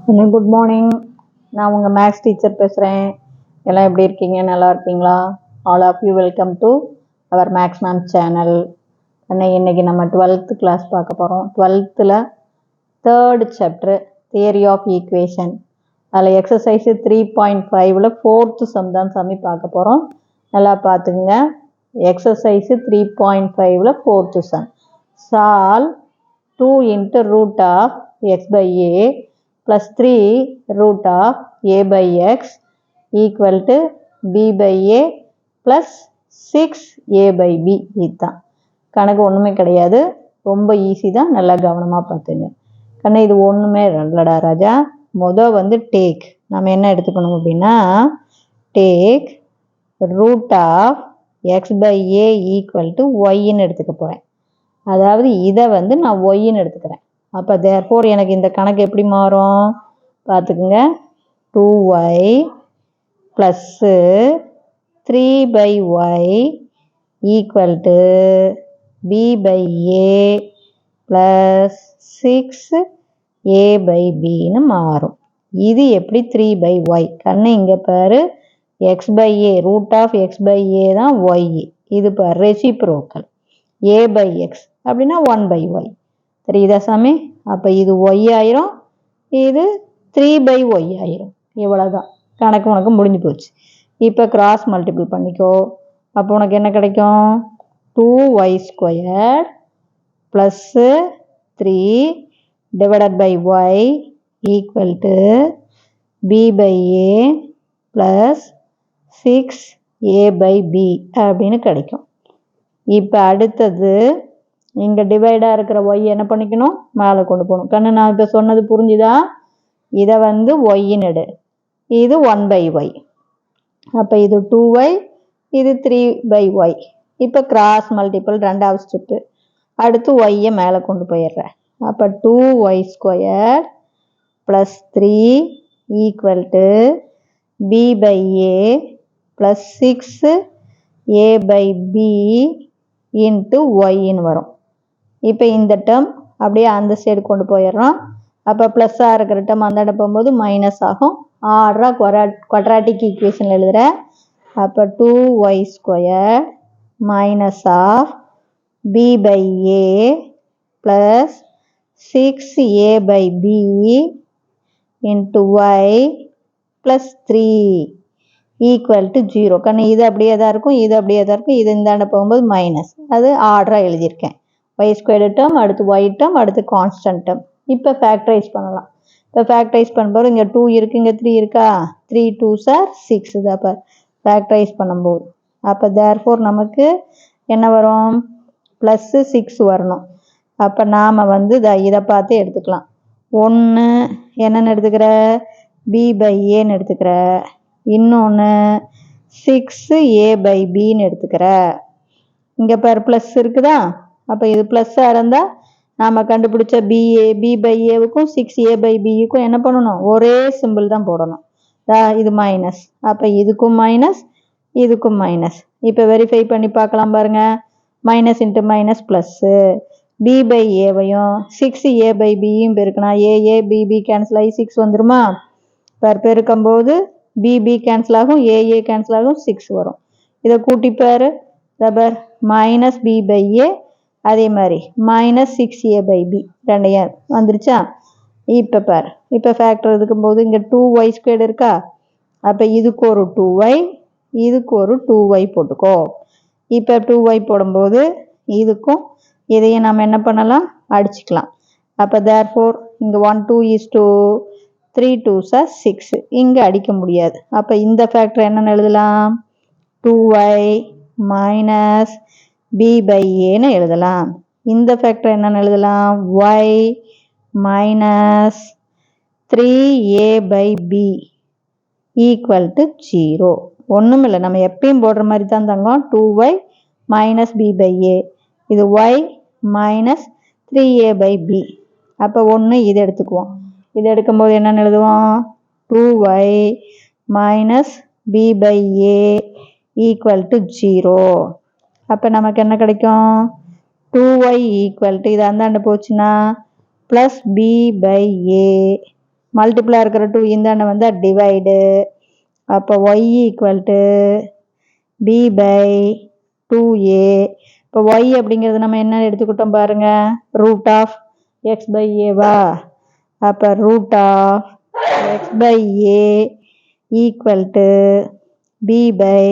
Good morning. நான் உங்கள் maths teacher பேசுகிறேன். எல்லாம் எப்படி இருக்கீங்க? நல்லா இருக்கீங்களா? All of you welcome to our maths mam channel. இன்னைக்கு நம்ம 12th கிளாஸ் பார்க்க போகிறோம். 12th 3rd chapter theory of equation. அதில் எக்ஸசைஸ் 3.5 4th சம் தான் சாமி பார்க்க போகிறோம். நல்லா பார்த்துக்குங்க. Exercise 3.5 4th sum. Solve 2 into root of x by a plus 3 root of a by x equal to b by a plus 6a by b. இதுதான் கணக்கு, ஒன்றுமே கிடையாது, ரொம்ப ஈஸி தான். நல்லா கவனமாக பார்த்துங்க கண்ணு. இது ஒன்றுமே இல்லடா ராஜா. டேக் நம்ம என்ன எடுத்துக்கணும் அப்படின்னா, take root of X by A equal to ஒய்ன்னு எடுத்துக்க போகிறேன். அதாவது இதை நான் ஒய்ன்னு எடுத்துக்கிறேன். அப்போ தேர்ஃபோர் எனக்கு இந்த கணக்கு எப்படி மாறும் பார்த்துக்குங்க. 2y plus 3/y equal to b by a plus 6a by bன்னு மாறும். இது எப்படி 3/y கண்ணு இங்கே பாரு, x by a root of x by a தான் y. இது பாரு ரெசிப்ரோக்கல் a by x அப்படின்னா 1/y. தெரியுதா சாமி? அப்போ இது ஒய் ஆயிரும், இது 3/y ஆயிரும். இவ்வளோதான் கணக்கு, உனக்கு முடிஞ்சு போச்சு. இப்போ கிராஸ் மல்டிபிள் பண்ணிக்கோ. அப்போ உனக்கு என்ன கிடைக்கும்? 2y² plus 3 divided by y equal to b by a plus 6a by b அப்படின்னு கிடைக்கும். இப்போ அடுத்தது இங்கே டிவைடாக இருக்கிற ஒய் என்ன பண்ணிக்கணும்? மேலே கொண்டு போகணும். கண்ணு நான் இப்போ சொன்னது புரிஞ்சுதா? இதை ஒய்ன்னு எடு, இது 1/y. அப்போ இது 2y, இது 3/y. இப்போ கிராஸ் மல்டிபிள் ரெண்டாவது ஸ்டெப்பு. அடுத்து ஒய்யை மேலே கொண்டு போயிடுறேன். அப்போ 2y² plus 3 equal to b by a plus 6a by b into ஒய்ன்னு வரும். இப்போ இந்த டேர்ம் அப்படியே அந்த சைடு கொண்டு போயிடுறோம். அப்போ ப்ளஸ்ஸாக இருக்கிற டேர்ம் அந்த இடம் போகும்போது மைனஸ் ஆகும். ஆர்டராக குவாட்ராட்டிக் ஈக்குவேஷனில் எழுதுகிறேன். அப்போ 2y² minus of b by a plus 6a by b into y plus 3 equal to 0. கண்ணு இது அப்படியே தான் இருக்கும், இது அப்படியே தான் இருக்கும், இது இந்தாண்ட போகும்போது மைனஸ். அது ஆர்டராக எழுதியிருக்கேன். y² டேர்ம், அடுத்து y டேர்ம், அடுத்து கான்ஸ்டன்ட் டேர்ம். இப்போ ஃபேக்டரைஸ் பண்ணலாம். இப்போ ஃபேக்டரைஸ் பண்ணும்போது இங்கே 2 இருக்குது, இங்கே 3 இருக்கா? 3 2s are 6. இது அப்போ ஃபேக்டரைஸ் பண்ணும்போது அப்போ தேர்ஃபோர் நமக்கு என்ன வரும்? ப்ளஸ்ஸு 6 வரணும். அப்போ நாம் இதை பார்த்து எடுத்துக்கலாம். ஒன்று என்னென்னு எடுத்துக்கிற? b by aன்னு எடுத்துக்கிற. இன்னொன்று 6a by bன்னு எடுத்துக்கிற. இங்கே பாரு ப்ளஸ் இருக்குதா? அப்போ இது ப்ளஸ்ஸாக இருந்தால் நாம் கண்டுபிடிச்ச b by ஏவுக்கும் 6a by bக்கும் என்ன பண்ணணும்? ஒரே சிம்பிள் தான் போடணும். இது மைனஸ். அப்போ இதுக்கும் மைனஸ், இதுக்கும் மைனஸ். இப்போ வெரிஃபை பண்ணி பார்க்கலாம் பாருங்க. Minus into minus plus. b by ஏவையும் 6a by bயும் பெருக்கினா ஏ பிபி கேன்சல் ஆகி 6 வந்துருமா? பெருக்கும்போது பிபி கேன்சல் ஆகும், ஏ கேன்சல் ஆகும், 6 வரும். இதை கூட்டிப்பாரு. Rubber minus b by a, அதே மாதிரி மைனஸ் 6a by b ரெண்டையும் வந்துருச்சா? இப்போ பாரு, இப்போ ஃபேக்டர் இருக்கும்போது இங்கே 2y² இருக்கா? அப்போ இதுக்கு ஒரு 2y, இதுக்கு ஒரு 2y போட்டுக்கோ. இப்போ 2y போடும்போது இதுக்கும் இதையும் நம்ம என்ன பண்ணலாம்? அடிச்சுக்கலாம். அப்போ தேர்ஃபோர் இங்கே 1 2 is 2, 3 2s are 6. இங்கே அடிக்க முடியாது. அப்போ இந்த ஃபேக்டர் என்னென்னு எழுதலாம்? 2y மைனஸ் b by aன்னு எழுதலாம். இந்த ஃபேக்டர் என்னென்னு எழுதலாம்? y minus 3a by b equal to 0. ஒன்றும் இல்லை, நம்ம எப்பயும் போடுற மாதிரி தான் தங்கம். 2y minus b by a, இது y minus 3a by b. அப்போ ஒன்று இதை எடுத்துக்குவோம். இது எடுக்கும்போது என்னென்னு எழுதுவோம்? 2y minus b by a equal to 0. அப்போ நமக்கு என்ன கிடைக்கும்? 2y ஈக்குவல் டு இது அந்தாண்ட போச்சுன்னா ப்ளஸ் b by a மல்டிபிளாக இருக்கிற 2 இந்தாண்ட வந்தால் டிவைடு. அப்போ y equal to b by 2a. இப்போ ஒய் அப்படிங்கிறது நம்ம என்ன எடுத்துக்கிட்டோம் பாருங்க, ரூட் ஆஃப் எக்ஸ் பை ஏவா. அப்போ root of X by A equal to b by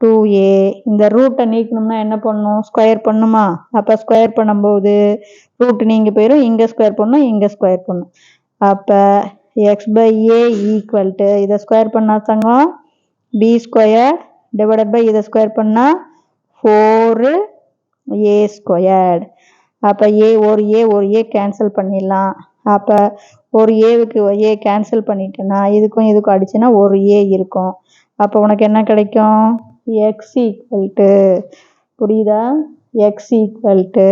2a. இந்த ரூட்டை நீக்கணும்னா என்ன பண்ணணும், ஸ்கொயர் பண்ணுமா. அப்போ ஸ்கொயர் பண்ணும்போது ரூட் நீங்க போயிடும், இங்கே ஸ்கொயர் பண்ணணும், இங்கே ஸ்கொயர் பண்ணணும். அப்போ x by A equal to இதை ஸ்கொயர் பண்ணா தங்கம் பி ஸ்கொயர் டிவைடட் பை இதை ஸ்கொயர் பண்ணால் 4a ஸ்கொயர்டு. அப்போ ஒரு ஏ கேன்சல் பண்ணிடலாம். அப்போ ஒரு ஏவுக்கு ஏ கேன்சல் பண்ணிட்டேன்னா இதுக்கும் இதுக்கும் அடிச்சுன்னா ஒரு ஏ இருக்கும். அப்போ உனக்கு என்ன கிடைக்கும், எக்ஸ் ஈக்குவல் டு, புரியுதா, எக்ஸ் ஈக்குவல் டு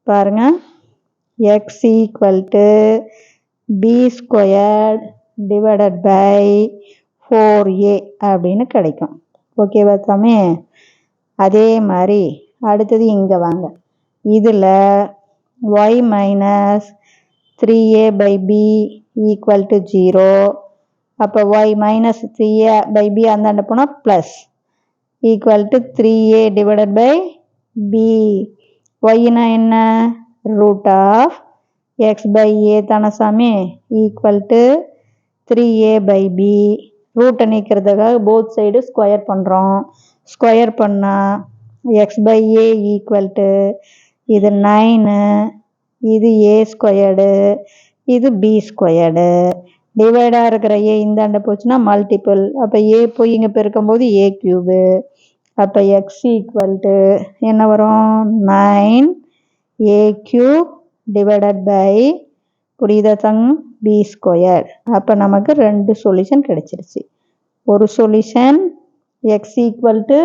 பாருங்க, x equal to b squared divided by 4a அப்படின்னு கிடைக்கும். ஓகேவா சாமி. அதே மாதிரி அடுத்தது இங்கே வாங்க, இதில் y minus 3a by B equal to 0. அப்போ y minus 3a by B அந்தாண்ட போனால் plus equal to 3a divided by B. ஒய்னா என்ன, root of X by A தானே சாமி, equal to 3a by B. ரூட்டை நீக்கிறதுக்காக போத் சைடு ஸ்கொயர் பண்ணுறோம். ஸ்கொயர் பண்ணால் X by A equal to இது 9, இது ஏ ஸ்கொயர்டு, இது பி ஸ்கொயர்டு. டிவைடாக இருக்கிற ஏ இந்தாண்ட போச்சுன்னா மல்டிபிள். அப்போ ஏ போய் இங்கே பெருக்கும்போது ஏ கியூபு. அப்போ எக்ஸ் ஈக்குவல் டு என்ன வரும், 9a கியூப் டிவைடட் பை, புரியுதா தங், பி ஸ்கொயர். அப்போ நமக்கு 2 சொல்யூஷன் கிடைச்சிருச்சு. ஒரு solution x equal to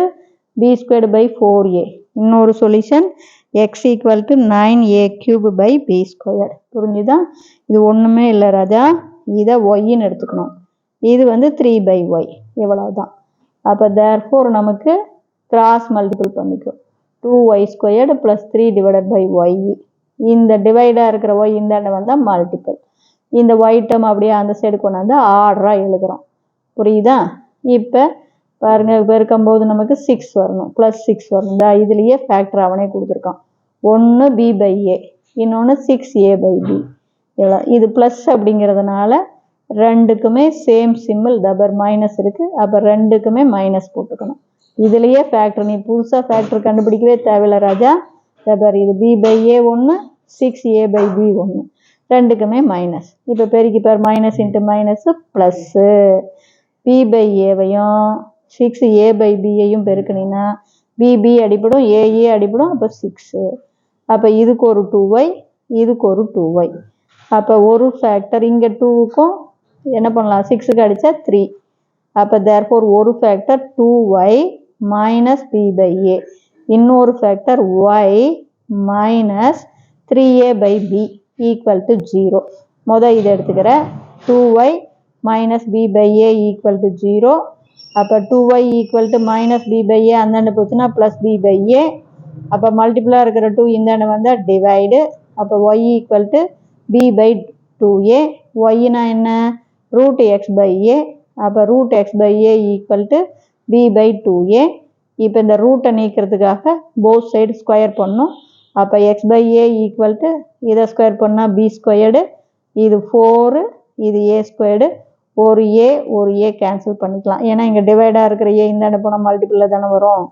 b squared by 4a, இன்னொரு solution x equal to 9a cube by b square. புரிஞ்சுதா. இது ஒன்றுமே இல்லை ராஜா, இதை ஒய்ன்னு எடுத்துக்கணும். இது வந்து 3/y, இவ்வளவுதான். அப்போ தேர்ஃபோர் நமக்கு கிராஸ் மல்டிபிள் பண்ணிக்கும், 2y squared plus 3 divided by y. இந்த டிவைடாக இருக்கிற ஒய் இந்தாண்ட வந்தால் மல்டிபிள். இந்த ஒய் டேர்ம் அப்படியே அந்த சைடு கொண்டு வந்து ஆர்டராக எழுதுகிறோம். புரியுதா. இப்போ பாருங்க, பெருக்கும்போது நமக்கு 6 வரணும், ப்ளஸ் 6 வரணும். இதுலேயே ஃபேக்டர் அவனே கொடுத்துருக்கான். ஒன்று பி பை ஏ, இன்னொன்று 6a பை பி. இது ப்ளஸ் அப்படிங்கிறதுனால ரெண்டுக்குமே சேம் சிம்பிள், தபர் மைனஸ் இருக்குது. அப்போ ரெண்டுக்குமே மைனஸ் போட்டுக்கணும். இதுலேயே ஃபேக்டர், நீ புதுசாக ஃபேக்டர் கண்டுபிடிக்கவே தேவையில்லை ராஜா. தபர் இது பி பை ஏ ஒன்று, 6a பை பி ஒன்று, ரெண்டுக்குமே மைனஸ். இப்போ பெருக்கி பார், minus into minus plus. B by ஏவையும் 6a பை பியையும் பெருக்கினீங்கன்னா பிபி அடிப்படும், ஏஏ அடிப்படும். அப்போ 6. அப்போ இதுக்கு ஒரு 2y, இதுக்கு ஒரு 2y. அப்போ ஒரு ஃபேக்டர் இங்கே 2க்கும் என்ன பண்ணலாம், 6க்கு அடித்தா 3. அப்போ தேர்ஃபோர் ஒரு factor 2y minus B by A, இன்னொரு factor y minus 3a by B equal to 0. இதை எடுத்துக்கிற 2y minus B by A equal to 0. அப்போ 2y equal to minus B by A அந்தாண்ட போச்சுன்னா ப்ளஸ் பி பை ஏ. அப்போ மல்டிபிளாக இருக்கிற 2 இந்தாண்ட வந்தால் டிவைடு. அப்போ y equal to b by 2a. ஒய்னா என்ன, ரூட் எக்ஸ் பை ஏ. அப்போ root X by A equal to b by 2a. இப்போ இந்த ரூட்டை நீக்கிறதுக்காக போத் சைடு ஸ்கொயர் பண்ணணும். அப்போ x by A equal to இதை ஸ்கொயர் பண்ணால் பி ஸ்கொயர்டு, இது 4, இது ஏ ஸ்கொயர்டு. ஒரு ஏ கேன்சல் பண்ணிக்கலாம், ஏன்னா இங்கே டிவைடாக இருக்கிற ஏ இந்தாண்ட போனால் மல்டிபிளில் தானே வரும்.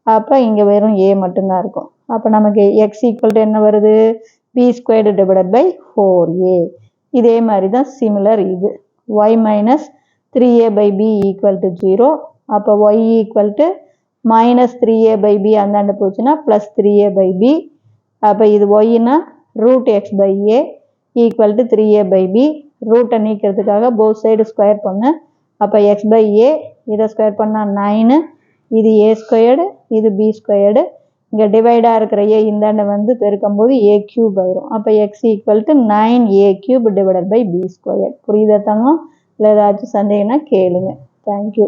அப்போ இங்கே வெறும் ஏ மட்டும்தான் இருக்கும். அப்போ நமக்கு எக்ஸ் ஈக்குவல் டு என்ன வருது, B squared divided by 4a. இதே மாதிரி தான் சிமிலர் இது y minus 3a by B equal to 0. அப்போ y equal to minus 3a by B அந்தாண்ட போச்சுன்னா ப்ளஸ் 3a பை பி. அப்போ இது ஒய்னா root X by A equal to 3a by B. ரூட்டை நீக்கிறதுக்காக போத் சைடு ஸ்கொயர் பண்ணு. அப்போ எக்ஸ் பை ஏ, இதை ஸ்கொயர் பண்ணால் 9, இது ஏ ஸ்கொயர்டு, இது பி ஸ்கொயர்டு. இங்கே டிவைடாக இருக்கிற ஏ இந்தாண்ட வந்து பெருக்கும்போது ஏ கியூப் ஆயிரும். அப்போ x equal to 9a cube divided by b square. புரியுதா தங்கம். இல்லை ஏதாச்சும் சந்தேகம்னா கேளுங்க. தேங்க்யூ.